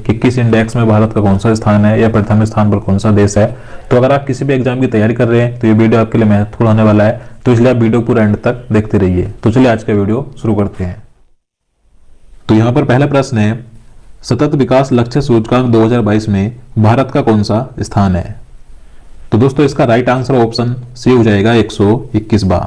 कि किस इंडेक्स में भारत का कौन सा स्थान है या प्रथम स्थान पर कौन सा देश है। तो अगर आप किसी भी एग्जाम की तैयारी कर रहे हैं तो ये वीडियो आपके लिए महत्वपूर्ण होने वाला है, तो इसलिए आप वीडियो पूरा एंड तक देखते रहिए। तो चलिए आज का वीडियो शुरू करते हैं। तो यहाँ पर पहला प्रश्न है, सतत विकास लक्ष्य सूचकांक 2022 में भारत का कौन सा स्थान है। तो दोस्तों इसका राइट आंसर ऑप्शन सी हो जाएगा 121वां।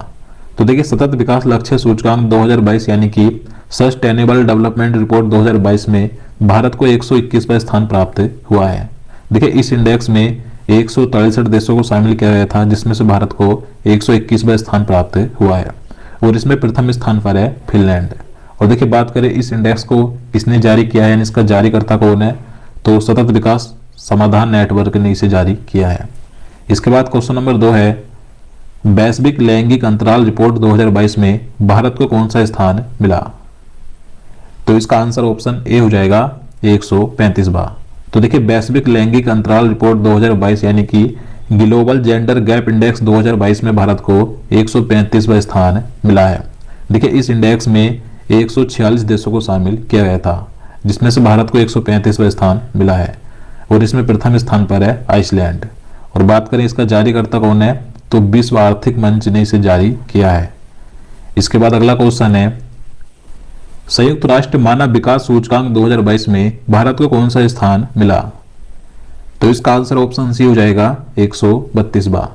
तो देखिए सतत विकास लक्ष्य सूचकांक 2022 यानी कि सस्टेनेबल डेवलपमेंट रिपोर्ट 2022 में भारत को 121वां स्थान प्राप्त हुआ है। देखिए इस इंडेक्स में 163 देशों को शामिल किया गया था, जिसमें से भारत को 121वां स्थान प्राप्त हुआ है और इसमें प्रथम स्थान पर है फिनलैंड। और देखिए बात करें इस इंडेक्स को किसने जारी किया है, यानी इसका जारीकर्ता कौन है, तो सतत विकास समाधान नेटवर्क ने इसे जारी किया है। इसके बाद क्वेश्चन नंबर 2 है, वैश्विक लैंगिक अंतराल रिपोर्ट 2022 में भारत को कौन सा स्थान मिला। तो इसका आंसर ऑप्शन ए हो जाएगा 135वां। तो देखिए वैश्विक लैंगिक अंतराल रिपोर्ट 2022 यानी कि ग्लोबल जेंडर गैप इंडेक्स 2022 में भारत को 135वां स्थान मिला है। देखिए इस इंडेक्स में 146 देशों को शामिल किया गया था, जिसमें से भारत को 135वां स्थान मिला है और इसमें प्रथम स्थान पर है आइसलैंड। और बात करें इसका जारीकर्ता कौन है, तो विश्व आर्थिक मंच ने इसे जारी किया है। इसके बाद अगला क्वेश्चन है, संयुक्त राष्ट्र मानव विकास सूचकांक 2022 में भारत को कौन सा स्थान मिला। तो इसका आंसर ऑप्शन सी हो जाएगा 132वां।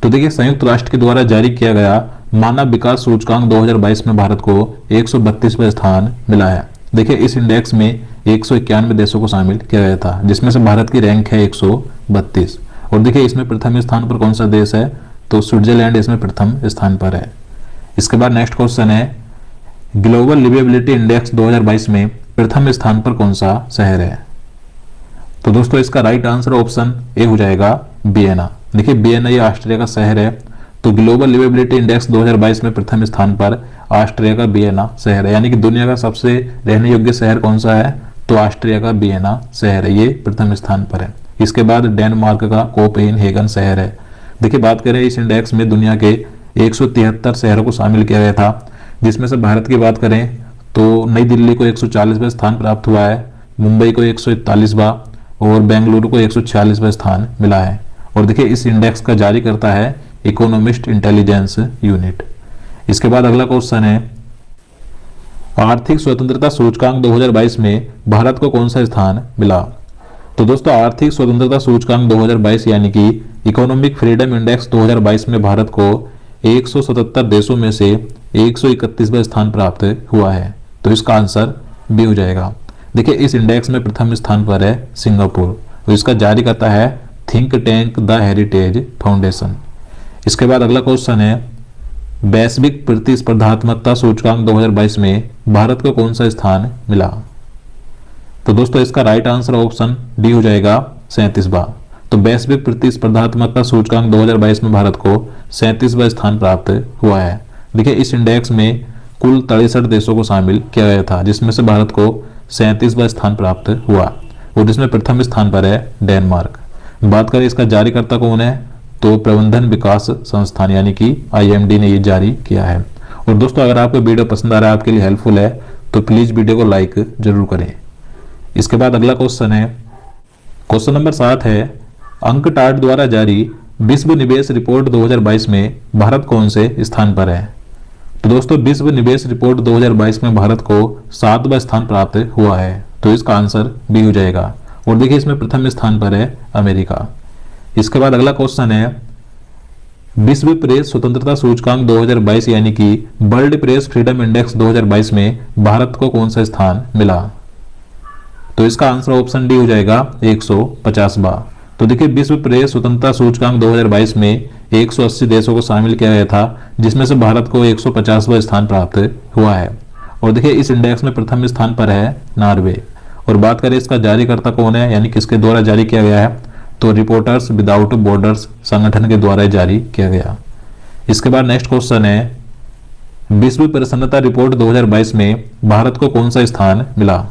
तो देखिए संयुक्त राष्ट्र के द्वारा जारी किया गया मानव विकास सूचकांक 2022 में भारत को 132वां स्थान मिला है। देखिए इस इंडेक्स में 191 देशों को शामिल किया गया था, जिसमें से भारत की रैंक है 132। और देखिए इसमें प्रथम स्थान पर कौन सा देश है, तो स्विट्जरलैंड इसमें प्रथम स्थान पर है। इसके बाद नेक्स्ट क्वेश्चन है, ग्लोबल लिवेबिलिटी इंडेक्स 2022 में प्रथम स्थान पर कौन सा शहर है। तो दोस्तों इसका राइट आंसर ऑप्शन ए हो जाएगा वियना। देखिए वियना ये ऑस्ट्रिया का शहर है। तो ग्लोबल लिवेबिलिटी इंडेक्स 2022 में प्रथम स्थान पर ऑस्ट्रिया का वियना शहर है, यानी कि दुनिया का सबसे रहने योग्य शहर कौन सा है, तो ऑस्ट्रिया का वियना शहर है, ये प्रथम स्थान पर है। इसके बाद डेनमार्क का कोपेनहेगन शहर है। देखिए बात करें इस इंडेक्स में दुनिया के 173 शहरों को शामिल किया गया था, जिसमें से भारत की बात करें तो नई दिल्ली को 140वां स्थान प्राप्त हुआ है, मुंबई को 141वां और बेंगलुरु को 146वां स्थान मिला है। और देखिए इस इंडेक्स का जारी करता है इकोनॉमिस्ट इंटेलिजेंस यूनिट। इसके बाद अगला क्वेश्चन है, आर्थिक स्वतंत्रता सूचकांक 2022 में भारत को कौन सा स्थान मिला। तो दोस्तों आर्थिक स्वतंत्रता सूचकांक 2022 यानी कि इकोनॉमिक फ्रीडम इंडेक्स 2022 में भारत को 177 देशों में से 131वां स्थान प्राप्त हुआ है। तो इसका आंसर बी हो जाएगा। देखिए इस इंडेक्स में प्रथम स्थान पर है सिंगापुर और इसका जारी करता है think tank the heritage foundation. इसके बाद अगला क्वेश्चन है, वैश्विक प्रतिस्पर्धात्मकता सूचकांक 2022 में भारत को कौन सा स्थान मिला। तो दोस्तों इसका राइट आंसर ऑप्शन डी हो जाएगा 37वां। तो वैश्विक प्रतिस्पर्धात्मकता सूचकांक 2022 में भारत को 37वां स्थान प्राप्त हुआ है। देखिए इस इंडेक्स में कुल 63 देशों को शामिल किया गया था, जिसमें से भारत को 37वां स्थान प्राप्त हुआ और इसमें प्रथम स्थान पर है डेनमार्क। बात करें इसका जारीकर्ता कौन है, तो प्रबंधन विकास संस्थान यानी कि IMD ने ये जारी किया है। और दोस्तों अगर आपको वीडियो पसंद आ रहा है, आपके लिए हेल्पफुल है, तो प्लीज वीडियो को लाइक जरूर करें। इसके बाद अगला क्वेश्चन है, क्वेश्चन नंबर 7 है, अंकटाड द्वारा जारी विश्व निवेश रिपोर्ट 2022 में भारत कौन से स्थान पर है। तो दोस्तों विश्व निवेश रिपोर्ट 2022 में भारत को 7वां स्थान प्राप्त हुआ है। तो इसका आंसर बी हो जाएगा। और देखिए इसमें प्रथम स्थान पर है अमेरिका। इसके बाद अगला क्वेश्चन है, विश्व प्रेस स्वतंत्रता सूचकांक 2022 यानी कि वर्ल्ड प्रेस फ्रीडम इंडेक्स 2022 में भारत को कौन सा स्थान मिला। तो इसका आंसर ऑप्शन डी हो जाएगा 150वां। तो देखिए विश्व प्रेस स्वतंत्रता सूचकांक 2022 में 180 देशों को शामिल किया गया था, जिसमें से भारत को 150वां स्थान प्राप्त हुआ है। और देखिए इस इंडेक्स में प्रथम स्थान पर है नॉर्वे। और बात करें इसका जारीकर्ता कौन है, यानी किसके द्वारा जारी किया गया है, तो रिपोर्टर्स विदाउट बॉर्डर्स संगठन के द्वारा जारी किया गया। इसके बाद नेक्स्ट क्वेश्चन है, विश्व प्रसन्नता रिपोर्ट 2022 में भारत को कौन सा स्थान मिला।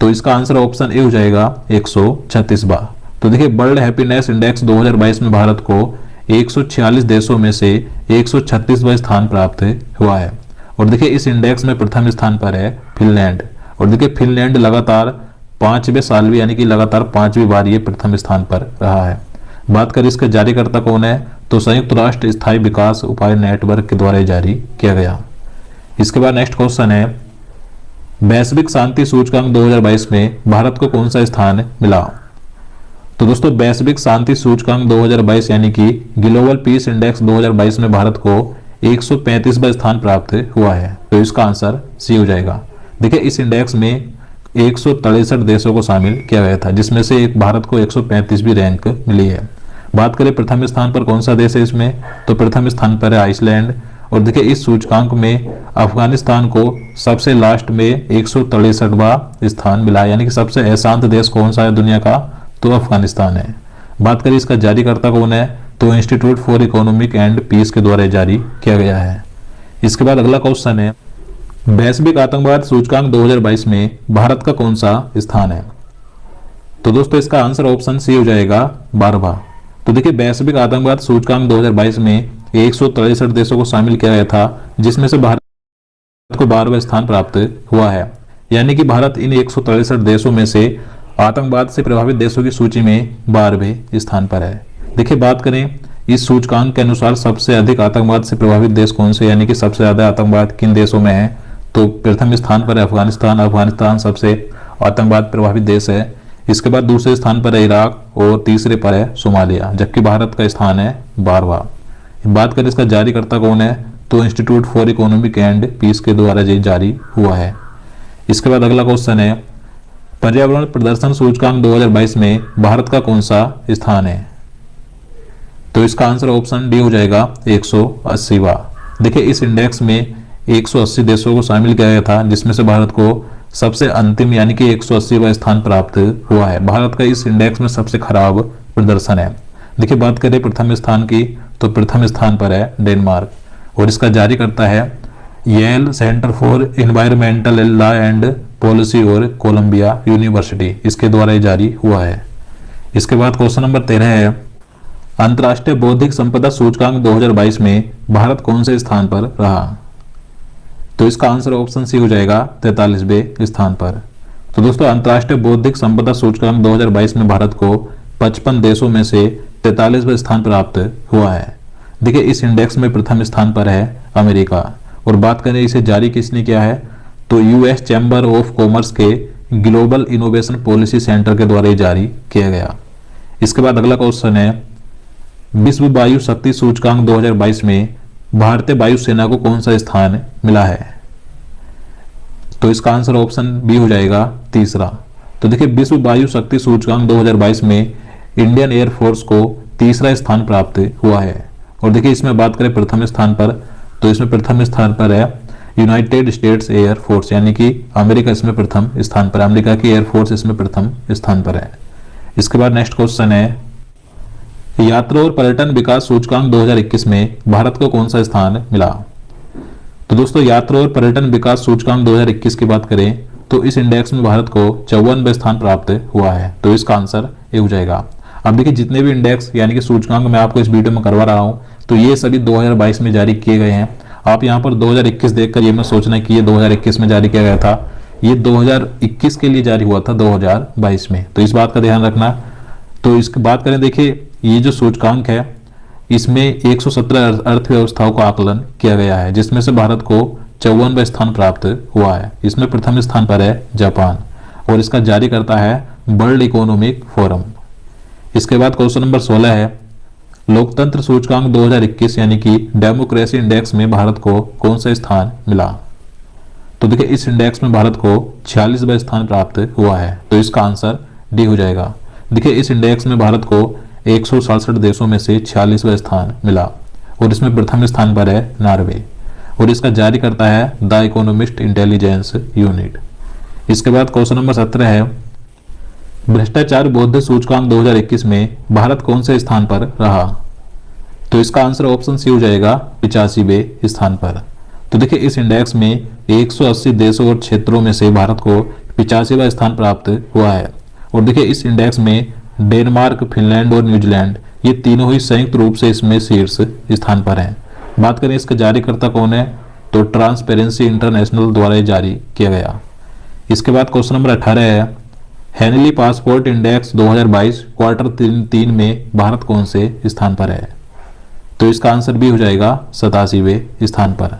तो इसका आंसर ऑप्शन ए हो जाएगा 136वां। तो देखिए वर्ल्ड हैप्पीनेस इंडेक्स 2022 में भारत को 146 देशों में से 136वां स्थान प्राप्त हुआ है। और देखिए इस इंडेक्स में प्रथम स्थान पर है फिनलैंड। और देखिए फिनलैंड लगातार 5वें साल भी यानी कि लगातार 5वीं बार ये प्रथम स्थान पर रहा है। बात करें इसके जारीकर्ता कौन है, तो संयुक्त राष्ट्र स्थायी विकास उपाय नेटवर्क के द्वारा जारी किया गया। इसके बाद नेक्स्ट क्वेश्चन है, वैश्विक शांति सूचकांक 2022 में भारत को कौन सा स्थान मिला। तो दोस्तों वैश्विक शांति सूचकांक 2022 यानी कि ग्लोबल पीस इंडेक्स 2022 में भारत को 135वां स्थान प्राप्त हुआ है। तो इसका आंसर सी हो जाएगा। देखिए इस इंडेक्स में 163 देशों को शामिल किया गया था, जिसमें से एक भारत को 135वीं रैंक मिली है। बात करें प्रथम स्थान पर कौन सा देश है इसमें, तो प्रथम स्थान पर है आइसलैंड। और देखिए इस सूचकांक में अफगानिस्तान को सबसे लास्ट में 163वां स्थान मिला, यानी कि सबसे अशांत देश कौन सा है दुनिया का, तो अफगानिस्तान है। बात करें इसका जारीकर्ता कौन है, तो institute for economic and peace के द्वारा जारी किया गया है। इसके बाद अगला क्वेश्चन है, वैश्विक आतंकवाद सूचकांक 2022 में भारत का कौन सा स्थान है। तो दोस्तों इसका आंसर ऑप्शन सी हो जाएगा 12वां। तो देखिए वैश्विक आतंकवाद सूचकांक 2022 में 163 देशों को शामिल किया गया था, जिसमें से भारत को 12वां स्थान प्राप्त हुआ है। यानी कि भारत इन 163 देशों में से आतंकवाद से प्रभावित देशों की सूची में 12वें स्थान पर है। देखिए बात करें इस सूचकांक के अनुसार सबसे अधिक आतंकवाद से प्रभावित देश कौन से, यानी कि सबसे ज्यादा आतंकवाद किन देशों में है, तो प्रथम स्थान पर है अफगानिस्तान सबसे आतंकवाद प्रभावित देश है। इसके बाद दूसरे स्थान पर है इराक और तीसरे पर है सोमालिया, जबकि भारत का स्थान है 12वां। बात करें इसका जारीकर्ता कौन है, तो institute for economic and peace के द्वारा ये जारी हुआ है। इसके बाद अगला क्वेश्चन है, पर्यावरण प्रदर्शन सूचकांक 2022 में भारत का कौन सा स्थान है। तो इसका आंसर ऑप्शन डी हो जाएगा 180वां। देखिए इस इंडेक्स में 180 देशों को शामिल किया गया था, जिसमें से भारत को सबसे अंतिम यानी कि 180वां स्थान प्राप्त हुआ है। भारत का इस इंडेक्स में सबसे खराब प्रदर्शन है। देखिए बात करें प्रथम स्थान की, तो प्रथम स्थान पर है डेनमार्क और इसका जारी करता है Yale centre for environmental law and policy और कोलंबिया यूनिवर्सिटी, इसके द्वारा जारी हुआ है। इसके बाद क्वेश्चन नंबर 13 है, अंतर्राष्ट्रीय बौद्धिक संपदा सूचकांक 2022 में भारत कौन से स्थान पर रहा। तो इसका आंसर ऑप्शन सी हो जाएगा 43वें स्थान पर। तो दोस्तों अंतर्राष्ट्रीय बौद्धिक संपदा सूचकांक 2022 में भारत को 55 देशों में से 43वें स्थान प्राप्त हुआ है। देखिए इस इंडेक्स में प्रथम स्थान पर है अमेरिका। और बात करें इसे जारी किसने किया है, तो यूएस चैम्बर ऑफ कॉमर्स के ग्लोबल इनोवेशन पॉलिसी सेंटर के द्वारा जारी किया गया। इसके बाद अगला क्वेश्चन है, विश्व वायु शक्ति सूचकांक 2022 में भारतीय वायुसेना को कौन सा स्थान मिला है। तो इसका आंसर ऑप्शन बी हो जाएगा तीसरा। तो देखिए विश्व वायु शक्ति सूचकांक 2022 में इंडियन एयरफोर्स को तीसरा स्थान प्राप्त हुआ है। और देखिए इसमें बात करें प्रथम स्थान पर, तो इसमें प्रथम स्थान पर है यूनाइटेड स्टेट्स एयरफोर्स, यानी कि अमेरिका इसमें प्रथम स्थान पर, अमेरिका की एयरफोर्स इसमें प्रथम स्थान पर है। इसके बाद नेक्स्ट क्वेश्चन है, यात्रा और पर्यटन विकास सूचकांक 2021 में भारत को कौन सा स्थान मिला। तो दोस्तों यात्रा और पर्यटन विकास सूचकांक 2021 की बात करें तो इस इंडेक्स में भारत को 54वां स्थान प्राप्त हुआ है। तो इसका आंसर ए हो जाएगा। अब देखिए जितने भी इंडेक्स यानी कि सूचकांक मैं आपको इस वीडियो में करवा रहा हूं, तो ये सभी 2022 में जारी किए गए हैं। आप यहाँ पर 2021 देखकर ये मत सोचना कि ये 2021 में जारी किया गया था, ये 2021 के लिए जारी हुआ था 2022 में, तो इस बात का ध्यान रखना। तो इसकी बात करें, देखिए ये जो सूचकांक है इसमें 117 अर्थव्यवस्थाओं का आकलन किया गया है, जिसमें से भारत को 54वां स्थान प्राप्त हुआ है। इसमें प्रथम स्थान पर है जापान और इसका जारी करता है वर्ल्ड इकोनॉमिक फोरम। इसके बाद क्वेश्चन नंबर 16 है, लोकतंत्र सूचकांक 2021 यानी कि डेमोक्रेसी इंडेक्स में भारत को कौन सा स्थान मिला। तो देखिए इस इंडेक्स में भारत को 46वां स्थान प्राप्त हुआ है। तो इसका आंसर डी हो जाएगा। देखिए इस इंडेक्स में भारत को 167 देशों में से 46वां स्थान मिला और इसमें प्रथम स्थान पर है नॉर्वे और इसका जारी करता है द इकोनॉमिस्ट इंटेलिजेंस यूनिट। इसके बाद क्वेश्चन नंबर 17 है, भ्रष्टाचार बौद्ध सूचकांक 2021 में भारत कौन से स्थान पर रहा। तो इसका आंसर ऑप्शन सी हो जाएगा 85वें स्थान पर। तो देखिए इस इंडेक्स में 180 देशों और क्षेत्रों में से भारत को 85वां स्थान प्राप्त हुआ है। और देखिए इस इंडेक्स में डेनमार्क, फिनलैंड और न्यूजीलैंड ये तीनों ही संयुक्त रूप से इसमें शीर्ष स्थान पर हैं। बात करें इसका जारीकर्ता कौन है, तो ट्रांसपेरेंसी इंटरनेशनल द्वारा जारी किया गया। इसके बाद क्वेश्चन नंबर 18 है, हेनली पासपोर्ट इंडेक्स 2022 क्वार्टर 3 में भारत कौन से स्थान पर है? तो इसका आंसर भी हो जाएगा 87वें स्थान पर।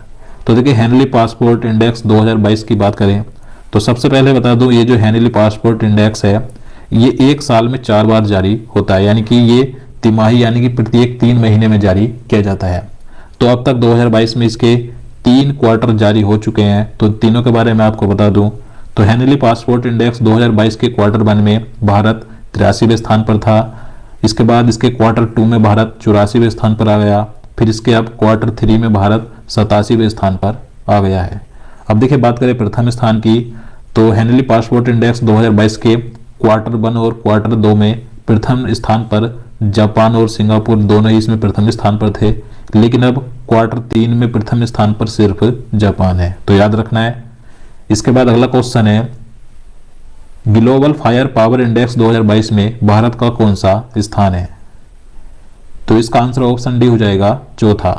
तो देखिए हेनली पासपोर्ट इंडेक्स 2022 की बात करें तो सबसे पहले बता दूं, ये जो हेनली पासपोर्ट इंडेक्स है ये एक साल में 4 बार जारी होता है, यानी कि ये तिमाही यानी कि प्रत्येक 3 महीने में जारी किया जाता है। तो अब तक 2022 में इसके 3 क्वार्टर जारी हो चुके हैं। तो तीनों के बारे में आपको बता दूं तो हेनली पासपोर्ट इंडेक्स 2022 के क्वार्टर 1 में भारत 83वें स्थान पर था। इसके बाद इसके क्वार्टर 2 में भारत 84वें स्थान पर आ गया। फिर इसके अब क्वार्टर 3 में भारत 87वें स्थान पर आ गया है। अब देखिए बात करें प्रथम स्थान की, तो हेनली पासपोर्ट इंडेक्स 2022 के क्वार्टर 1 और क्वार्टर 2 में प्रथम स्थान पर जापान और सिंगापुर दोनों ही इसमें प्रथम स्थान पर थे, लेकिन अब क्वार्टर 3 में प्रथम स्थान पर सिर्फ जापान है, तो याद रखना है। इसके बाद अगला क्वेश्चन है, ग्लोबल फायर पावर इंडेक्स 2022 में भारत का कौन सा स्थान है? तो इसका आंसर ऑप्शन डी हो जाएगा चौथा।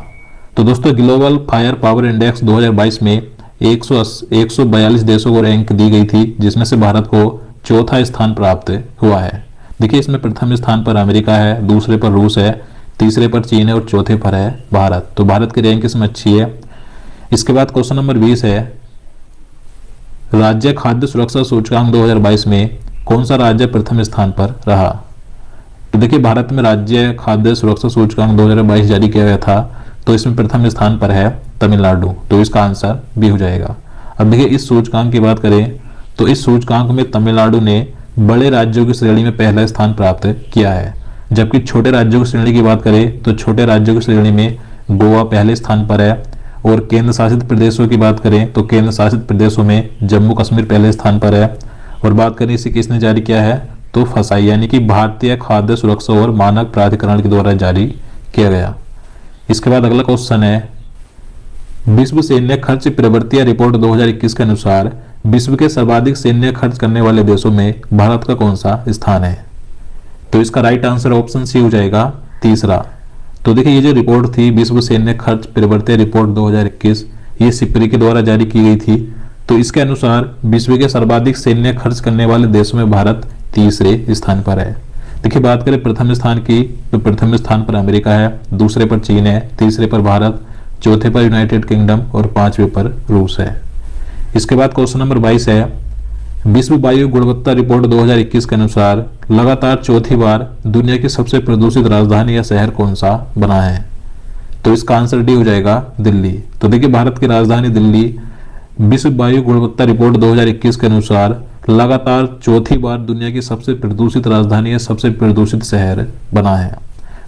तो दोस्तों ग्लोबल फायर पावर इंडेक्स 2022 में 142 देशों को रैंक दी गई थी, जिसमें से भारत को चौथा स्थान प्राप्त हुआ है। देखिए इसमें प्रथम स्थान पर अमेरिका है, दूसरे पर रूस है, तीसरे पर चीन है और चौथे पर है भारत। तो भारत की रैंक इसमें अच्छी है। इसके बाद क्वेश्चन नंबर 20 है, राज्य खाद्य सुरक्षा सूचकांक 2022 में कौन सा राज्य प्रथम स्थान पर रहा? तो देखिए भारत में राज्य खाद्य सुरक्षा सूचकांक 2022 जारी किया गया था, तो इसमें प्रथम स्थान पर है तमिलनाडु। तो इसका आंसर बी हो जाएगा। अब देखिए इस सूचकांक की बात करें तो इस सूचकांक में तमिलनाडु ने बड़े राज्यों की श्रेणी में पहला स्थान प्राप्त किया है, जबकि छोटे राज्यों की श्रेणी की बात करें तो छोटे राज्यों की श्रेणी में गोवा पहले स्थान पर है, और केंद्र शासित प्रदेशों की बात करें तो केंद्र शासित प्रदेशों में जम्मू कश्मीर पहले स्थान पर है। और बात करें इसे किसने जारी किया है तो फसाई यानी कि भारतीय खाद्य सुरक्षा और मानक प्राधिकरण के द्वारा जारी किया गया। इसके बाद अगला क्वेश्चन है, विश्व सैन्य खर्च प्रवृत्ति रिपोर्ट 2021 के अनुसार विश्व के सर्वाधिक सैन्य खर्च करने वाले देशों में भारत का कौन सा स्थान है? तो इसका राइट आंसर ऑप्शन सी हो जाएगा तीसरा। तो देखिए ये जो रिपोर्ट थी विश्व सैन्य खर्च प्रवृत्ति रिपोर्ट 2021, ये सिप्री के द्वारा जारी की गई थी। तो इसके अनुसार विश्व के सर्वाधिक सैन्य खर्च करने वाले देशों में भारत तीसरे स्थान पर है। देखिए बात करें प्रथम स्थान की तो प्रथम स्थान पर अमेरिका है, दूसरे पर चीन है, तीसरे पर भारत, चौथे पर यूनाइटेड किंगडम और पांचवें पर रूस है। इसके बाद क्वेश्चन नंबर 22 है, विश्व वायु गुणवत्ता रिपोर्ट 2021 के अनुसार लगातार चौथी बार दुनिया की सबसे प्रदूषित राजधानी या शहर कौन सा बना है? तो इसका आंसर डी हो जाएगा दिल्ली। तो देखिए भारत की राजधानी दिल्ली विश्व वायु गुणवत्ता रिपोर्ट 2021 के अनुसार लगातार चौथी बार दुनिया की सबसे प्रदूषित राजधानी या सबसे प्रदूषित शहर बना है।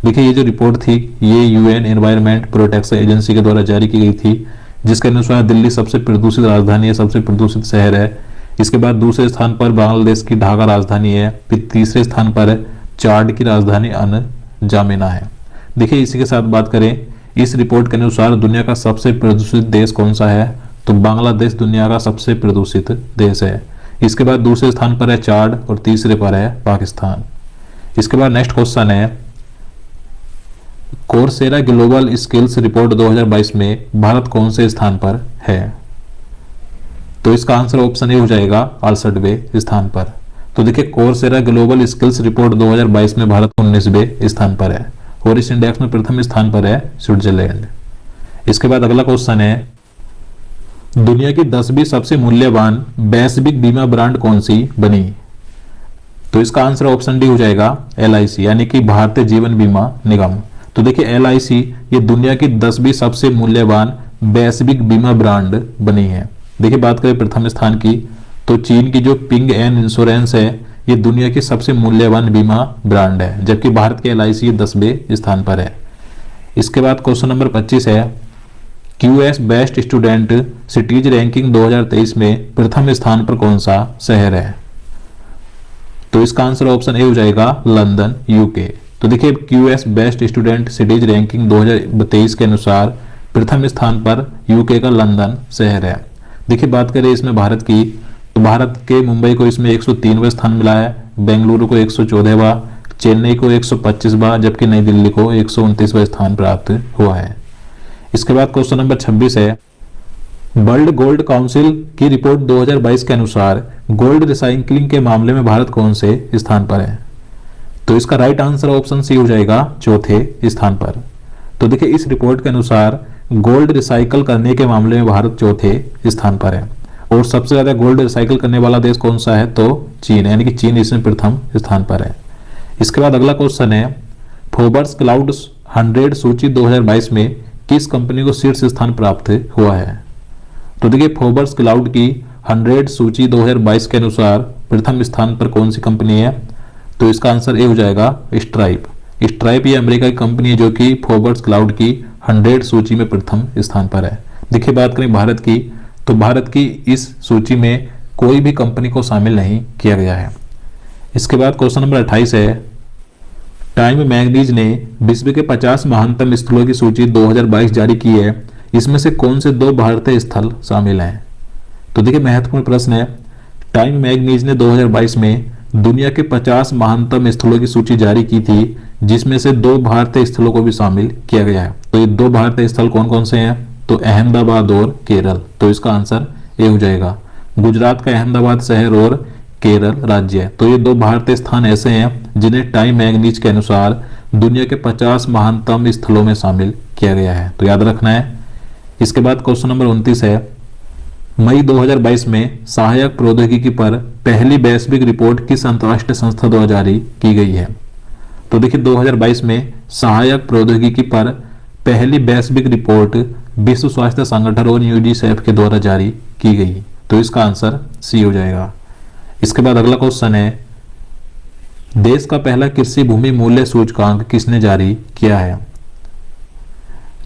देखिए ये जो रिपोर्ट थी ये यूएन एनवायरमेंट प्रोटेक्शन एजेंसी के द्वारा जारी की गई थी, जिसके अनुसार दिल्ली सबसे प्रदूषित राजधानी है, सबसे प्रदूषित शहर है। इसके बाद दूसरे स्थान पर बांग्लादेश की ढाका राजधानी है, फिर तीसरे स्थान पर चाड की राजधानी अनजामेना है। देखिए इसी के साथ बात करें इस रिपोर्ट के अनुसार दुनिया का सबसे प्रदूषित देश कौन सा है? तो बांग्लादेश दुनिया का सबसे प्रदूषित देश है। इसके बाद दूसरे स्थान पर है चाड और तीसरे पर है पाकिस्तान। इसके बाद नेक्स्ट क्वेश्चन है, कोर्सेरा ग्लोबल स्किल्स रिपोर्ट 2022 में भारत कौन से स्थान पर है? तो इसका आंसर ऑप्शन ए हो जाएगा 68वें स्थान पर। तो देखिए कोर्सेरा ग्लोबल स्किल्स रिपोर्ट 2022 में भारत 19वें स्थान पर है, और इस इंडेक्स में प्रथम स्थान पर है स्विट्जरलैंड। इसके बाद अगला क्वेश्चन है, दुनिया की 10वीं सबसे मूल्यवान वैश्विक बीमा ब्रांड कौन सी बनी? तो इसका आंसर ऑप्शन डी हो जाएगा LIC यानी कि भारतीय जीवन बीमा निगम। तो देखिए LIC ये दुनिया की 10वीं सबसे मूल्यवान वैश्विक बीमा ब्रांड बनी है। देखिए बात करें प्रथम स्थान की तो चीन की जो पिंग एन इंश्योरेंस है ये दुनिया की सबसे मूल्यवान बीमा ब्रांड है, जबकि भारत के LIC 10वें स्थान पर है। इसके बाद क्वेश्चन नंबर 25 है, QS best student cities ranking 2023 में प्रथम स्थान पर कौन सा शहर है? तो इसका आंसर ऑप्शन ए हो जाएगा लंदन UK। तो देखिए QS best student cities ranking 2023 के अनुसार प्रथम स्थान पर UK का लंदन शहर है। देखिए बात करें इसमें भारत की तो भारत के मुंबई को इसमें 103वां स्थान मिला है, बेंगलुरु को 114वां, चेन्नई को 125वां, जबकि नई दिल्ली को 129वां स्थान प्राप्त हुआ है। इसके बाद क्वेश्चन नंबर 26 है, वर्ल्ड गोल्ड काउंसिल की रिपोर्ट 2022 के अनुसार गोल्ड रिसाइक्लिंग के मामले में भारत कौन से स्थान पर है? तो इसका राइट आंसर ऑप्शन सी हो जाएगा, चौथे स्थान पर। तो देखिए इस रिपोर्ट के अनुसार गोल्ड रिसाइकल करने के मामले में भारत चौथे स्थान पर है। और सबसे ज्यादा गोल्ड रिसाइकल करने वाला देश कौन सा है? तो चीन, यानी कि चीन इसमें प्रथम स्थान पर है। इसके बाद अगला क्वेश्चन है, फोर्ब्स क्लाउड 100 सूची 2022 में किस कंपनी को शीर्ष स्थान प्राप्त हुआ है? तो देखिए फोर्ब्स क्लाउड की 100 सूची 2022 के अनुसार प्रथम स्थान पर कौन सी कंपनी है? तो इसका आंसर ए हो जाएगा, स्ट्राइप। स्ट्राइप ये अमेरिका की कंपनी है जो कि फोर्ब्स क्लाउड की 100 सूची में प्रथम स्थान पर है। देखिए बात करें भारत की, तो भारत की इस सूची में कोई भी कंपनी को शामिल नहीं किया गया है। इसके बाद क्वेश्चन नंबर 28 है, टाइम मैगजीन ने विश्व के 50 महानतम स्थलों की सूची 2022 जारी की है, इसमें से कौन से 2 भारतीय स्थल शामिल हैं? तो देखिए महत्वपूर्ण प्रश्न है। टाइम मैगजीन ने 2022 में दुनिया के 50 महानतम स्थलों की सूची जारी की थी, जिसमें से 2 भारतीय स्थलों को भी शामिल किया गया है। तो ये 2 भारतीय स्थल कौन कौन से हैं? तो अहमदाबाद और केरल। तो इसका आंसर ए हो जाएगा, गुजरात का अहमदाबाद शहर और केरल राज्य है। तो ये 2 भारतीय स्थान ऐसे हैं जिन्हें टाइम मैगजीन के अनुसार दुनिया के 50 महानतम स्थलों में शामिल किया गया है, तो याद रखना है। इसके बाद क्वेश्चन नंबर 29 है, मई 2022 में सहायक प्रौद्योगिकी पर पहली वैश्विक रिपोर्ट किस अंतर्राष्ट्रीय संस्था द्वारा जारी की गई है? तो देखिए 2022 में सहायक प्रौद्योगिकी पर पहली वैश्विक रिपोर्ट विश्व स्वास्थ्य संगठन और यूनिसेफ के द्वारा जारी की गई। तो इसका आंसर सी हो जाएगा। इसके बाद अगला क्वेश्चन है, देश का पहला कृषि भूमि मूल्य सूचकांक किसने जारी किया है?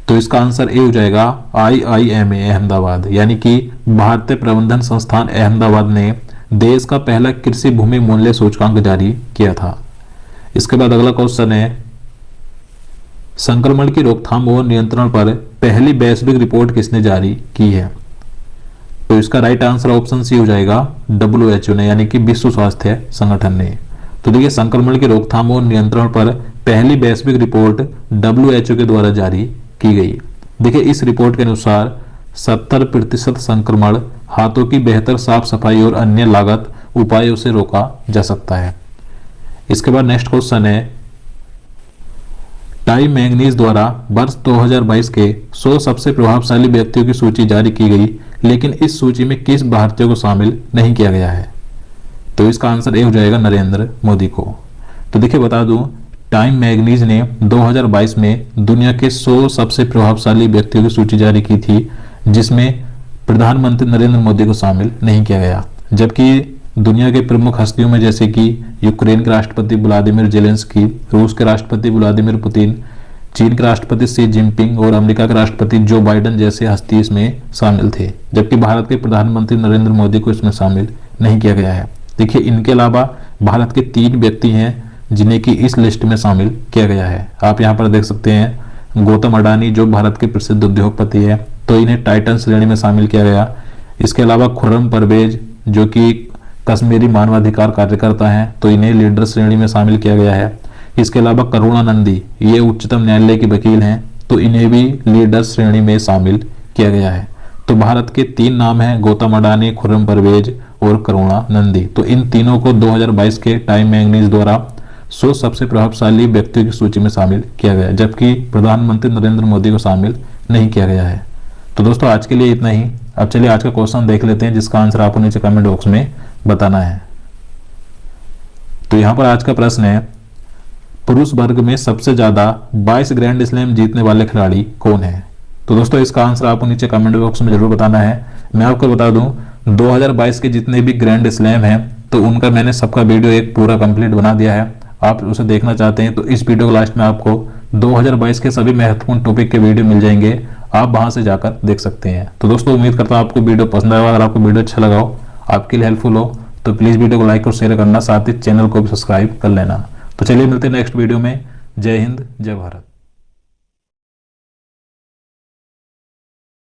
तो इसका आंसर ए हो जाएगा, IIMA अहमदाबाद, यानी कि भारतीय प्रबंधन संस्थान अहमदाबाद ने देश का पहला कृषि भूमि मूल्य सूचकांक जारी किया था। इसके बाद अगला क्वेश्चन है, संक्रमण की रोकथाम और नियंत्रण पर पहली वैश्विक रिपोर्ट किसने जारी की है? तो इसका राइट आंसर ऑप्शन सी हो जाएगा, WHO ने, यानी कि विश्व स्वास्थ्य संगठन ने। तो देखिए संक्रमण की रोकथाम और नियंत्रण पर पहली वैश्विक रिपोर्ट WHO के द्वारा जारी की गई। देखिए इस रिपोर्ट के अनुसार 70% संक्रमण हाथों की बेहतर साफ सफाई और अन्य लागत उपायों से रोका जा सकता है। इसके बाद नेक्स्ट क्वेश्चन है, टाइम मैगजीन द्वारा वर्ष 2022 के 100 सबसे प्रभावशाली व्यक्तियों की सूची जारी की गई, लेकिन इस सूची में किस भारतीय को शामिल नहीं किया गया है? तो इसका आंसर ए हो जाएगा, नरेंद्र मोदी को। तो देखिए बता दूं, टाइम मैगजीन ने 2022 में दुनिया के 100 सबसे प्रभावशाली व्यक्तियों की सूची जारी की थी, जिसमें प्रधानमंत्री नरेंद्र मोदी को शामिल नहीं किया गया। जबकि दुनिया के प्रमुख हस्तियों में जैसे कि यूक्रेन के राष्ट्रपति व्लादिमीर जेलेंस्की, रूस के राष्ट्रपति व्लादिमीर पुतिन, चीन के राष्ट्रपति शी जिनपिंग और अमेरिका के राष्ट्रपति जो बाइडेन जैसे हस्ती इसमें शामिल थे। जबकि भारत के प्रधानमंत्री नरेंद्र मोदी को इसमें शामिल नहीं किया गया है। देखिए इनके अलावा भारत के 3 व्यक्ति हैं जिन्हें की इस लिस्ट में शामिल किया गया है। आप यहाँ पर देख सकते हैं, गौतम अडानी जो भारत के प्रसिद्ध उद्योगपति है, तो इन्हें टाइटन श्रेणी में शामिल किया गया। इसके अलावा खुर्रम परवेज जो कि कश्मीरी मानवाधिकार कार्यकर्ता हैं, तो इन्हें लीडर श्रेणी में शामिल किया गया है। इसके अलावा करुणानंदी ये उच्चतम न्यायालय के वकील हैं, तो इन्हें भी लीडर श्रेणी में शामिल किया गया है। तो भारत के 3 नाम हैं, गौतम अडानी, खुर्रम परवेज और करुणानंदी। तो इन तीनों को 2022 के टाइम मैगजीन द्वारा 100 सबसे प्रभावशाली व्यक्तियों की सूची में शामिल किया गया, जबकि प्रधानमंत्री नरेंद्र मोदी को शामिल नहीं किया गया है। तो दोस्तों आज के लिए इतना ही। अब चलिए आज का क्वेश्चन देख लेते हैं, जिसका आंसर आपको नीचे कमेंट बॉक्स में बताना है। तो यहाँ पर आज का प्रश्न है, पुरुष वर्ग में सबसे ज्यादा 22 ग्रैंड स्लैम जीतने वाले खिलाड़ी कौन है? तो दोस्तों इसका आंसर आपको नीचे कमेंट बॉक्स में जरूर बताना है। मैं आपको बता दूं 2022 के जितने भी ग्रैंड स्लैम हैं, तो उनका मैंने सबका वीडियो एक पूरा कंप्लीट बना दिया है। आप उसे देखना चाहते हैं तो इस वीडियो के लास्ट में आपको 2022 के सभी महत्वपूर्ण टॉपिक के वीडियो मिल जाएंगे, आप वहां से जाकर देख सकते हैं। तो दोस्तों उम्मीद करता हूं आपको वीडियो पसंद आएगा। अगर आपको वीडियो अच्छा लगा हो, आपके लिए हेल्पफुल हो, तो प्लीज वीडियो को लाइक और शेयर करना, साथ ही चैनल को भी सब्सक्राइब कर लेना। तो चलिए मिलते हैं नेक्स्ट वीडियो में। जय हिंद, जय भारत।